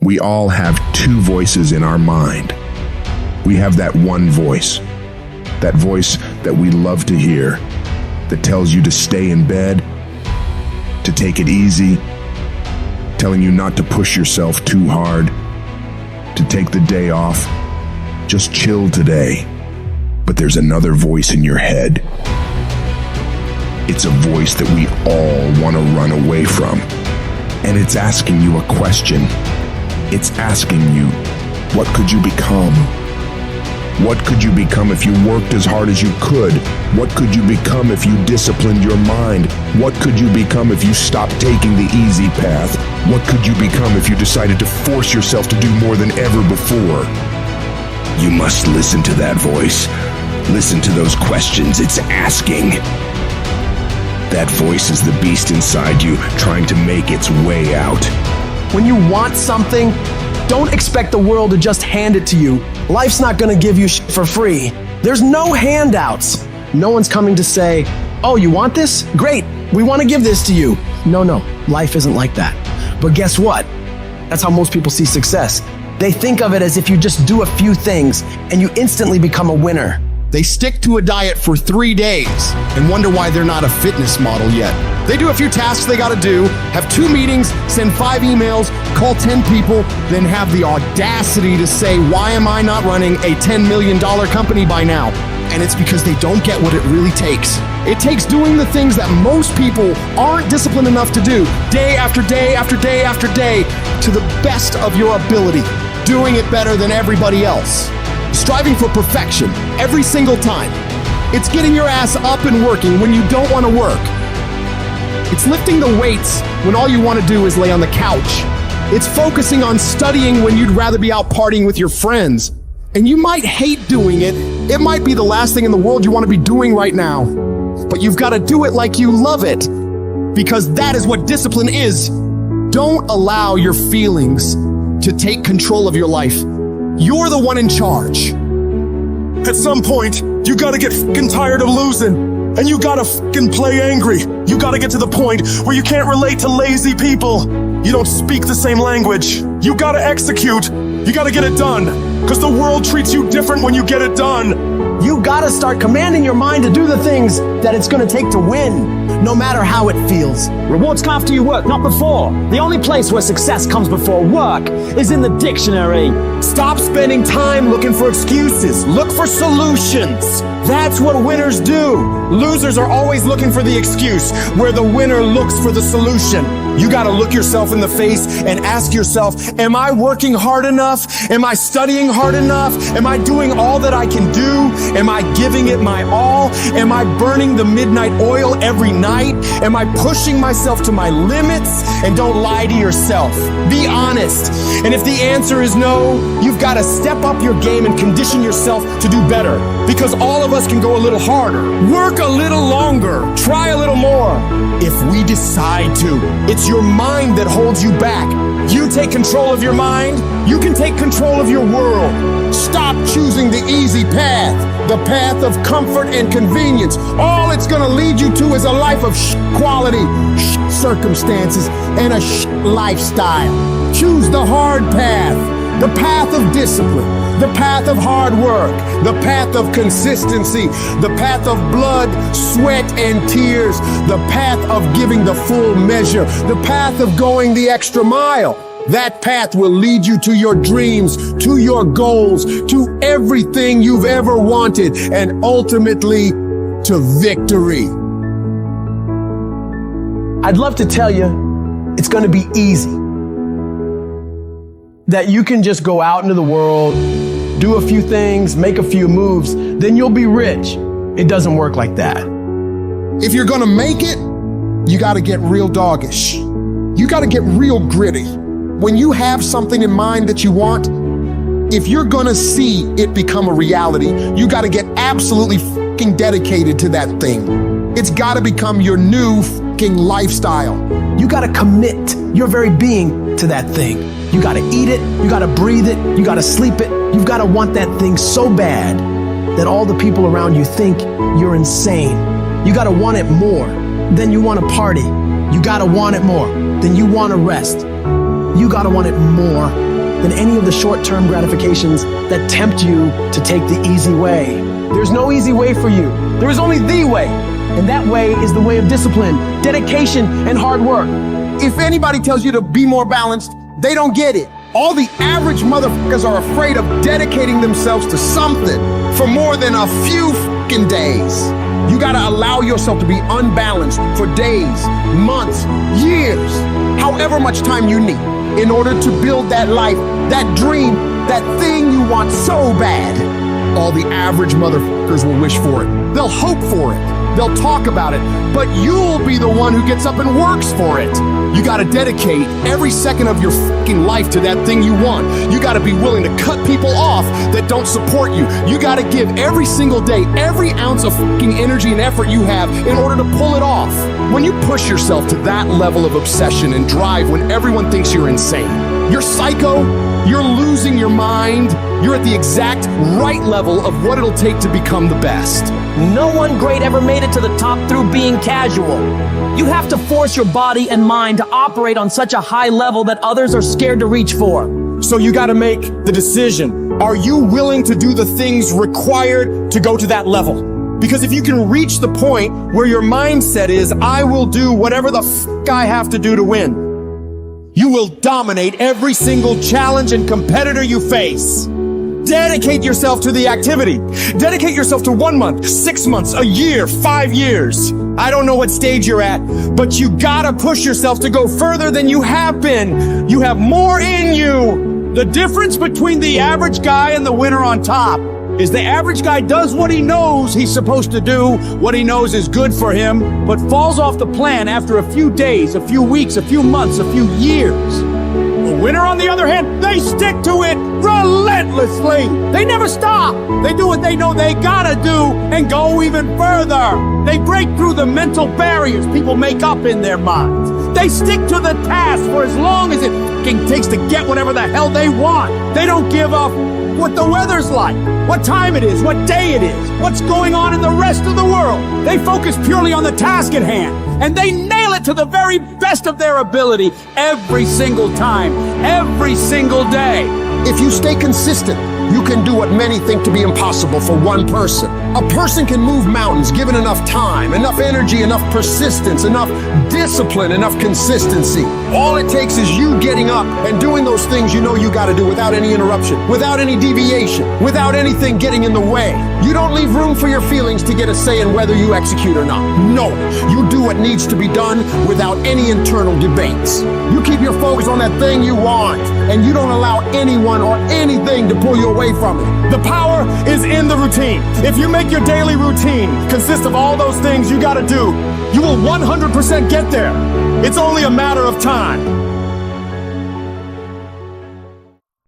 We all have two voices in our mind. We have that one voice that we love to hear, that tells you to stay in bed, to take it easy, telling you not to push yourself too hard, to take the day off, just chill today. But there's another voice in your head. It's a voice that we all want to run away from. And it's asking you a question. It's asking you, what could you become? What could you become if you worked as hard as you could? What could you become if you disciplined your mind? What could you become if you stopped taking the easy path? What could you become if you decided to force yourself to do more than ever before? You must listen to that voice. Listen to those questions it's asking. That voice is the beast inside you, trying to make its way out. When you want something, don't expect the world to just hand it to you. Life's not gonna give you shit for free. There's no handouts. No one's coming to say, oh, you want this? Great, we wanna give this to you. No, life isn't like that. But guess what? That's how most people see success. They think of it as if you just do a few things and you instantly become a winner. They stick to a diet for 3 days and wonder why they're not a fitness model yet. They do a few tasks they gotta do, have 2 meetings, send 5 emails, call 10 people, then have the audacity to say, why am I not running a $10 million company by now? And it's because they don't get what it really takes. It takes doing the things that most people aren't disciplined enough to do, day after day after day after day, to the best of your ability, doing it better than everybody else. Striving for perfection every single time. It's getting your ass up and working when you don't want to work. It's lifting the weights when all you want to do is lay on the couch. It's focusing on studying when you'd rather be out partying with your friends. And you might hate doing it. It might be the last thing in the world you want to be doing right now. But you've got to do it like you love it. Because that is what discipline is. Don't allow your feelings to take control of your life. You're the one in charge. At some point, you gotta get fucking tired of losing. And you gotta fucking play angry. You gotta get to the point where you can't relate to lazy people. You don't speak the same language. You gotta execute. You gotta get it done. Cause the world treats you different when you get it done. You gotta start commanding your mind to do the things that it's gonna take to win, no matter how it feels. Rewards come after you work, not before. The only place where success comes before work is in the dictionary. Stop spending time looking for excuses. Look for solutions. That's what winners do. Losers are always looking for the excuse, where the winner looks for the solution. You gotta look yourself in the face and ask yourself, am I working hard enough? Am I studying hard enough? Am I doing all that I can do? Am I giving it my all? Am I burning the midnight oil every night? Am I pushing myself to my limits? And don't lie to yourself. Be honest. And if the answer is no, you've gotta step up your game and condition yourself to do better. Because all of us can go a little harder, work a little longer, try a little more. If we decide to, it's your mind that holds you back. You take control of your mind, you can take control of your world. Stop choosing the easy path, the path of comfort and convenience. All it's gonna lead you to is a life of quality, circumstances, and a lifestyle. Choose the hard path, the path of discipline, the path of hard work, the path of consistency, the path of blood, sweat, and tears, the path of giving the full measure, the path of going the extra mile. That path will lead you to your dreams, to your goals, to everything you've ever wanted, and ultimately to victory. I'd love to tell you it's gonna be easy. That you can just go out into the world, do a few things, make a few moves, then you'll be rich. It doesn't work like that. If you're gonna make it, you gotta get real doggish. You gotta get real gritty. When you have something in mind that you want, if you're gonna see it become a reality, you gotta get absolutely fucking dedicated to that thing. It's gotta become your new fucking lifestyle. You gotta commit your very being to that thing. You gotta eat it, you gotta breathe it, you gotta sleep it. You've gotta want that thing so bad that all the people around you think you're insane. You gotta want it more than you wanna party. You gotta want it more than you wanna rest. You gotta want it more than any of the short-term gratifications that tempt you to take the easy way. There's no easy way for you. There is only the way. And that way is the way of discipline, dedication, and hard work. If anybody tells you to be more balanced, they don't get it. All the average motherfuckers are afraid of dedicating themselves to something for more than a few fucking days. You gotta allow yourself to be unbalanced for days, months, years, however much time you need in order to build that life, that dream, that thing you want so bad. All the average motherfuckers will wish for it. They'll hope for it. They'll talk about it, but you'll be the one who gets up and works for it. You gotta dedicate every second of your fucking life to that thing you want. You gotta be willing to cut people off that don't support you. You gotta give every single day, every ounce of fucking energy and effort you have in order to pull it off. When you push yourself to that level of obsession and drive when everyone thinks you're insane, you're psycho, you're losing your mind, you're at the exact right level of what it'll take to become the best. No one great ever made it to the top through being casual. You have to force your body and mind to operate on such a high level that others are scared to reach for. So you gotta make the decision. Are you willing to do the things required to go to that level? Because if you can reach the point where your mindset is, I will do whatever the fuck I have to do to win, you will dominate every single challenge and competitor you face. Dedicate yourself to the activity. Dedicate yourself to 1 month, 6 months, a year, 5 years. I don't know what stage you're at, but you gotta push yourself to go further than you have been. You have more in you. The difference between the average guy and the winner on top is the average guy does what he knows he's supposed to do, what he knows is good for him, but falls off the plan after a few days, a few weeks, a few months, a few years. The winner, on the other hand, they stick to it relentlessly. They never stop. They do what they know they gotta do and go even further. They break through the mental barriers people make up in their minds. They stick to the task for as long as it fucking takes to get whatever the hell they want. They don't give up what the weather's like, what time it is, what day it is, what's going on in the rest of the world. They focus purely on the task at hand, and they nail it to the very best of their ability every single time, every single day. If you stay consistent, you can do what many think to be impossible for one person. A person can move mountains given enough time, enough energy, enough persistence, enough discipline, enough consistency. All it takes is you getting up and doing those things you know you gotta do without any interruption, without any deviation, without anything getting in the way. You don't leave room for your feelings to get a say in whether you execute or not. No, you do what needs to be done without any internal debates. You keep your focus on that thing you want, and you don't allow anyone or anything to pull you away from it. The power is in the routine. If you make your daily routine consist of all those things you gotta do, you will 100% get there. It's only a matter of time.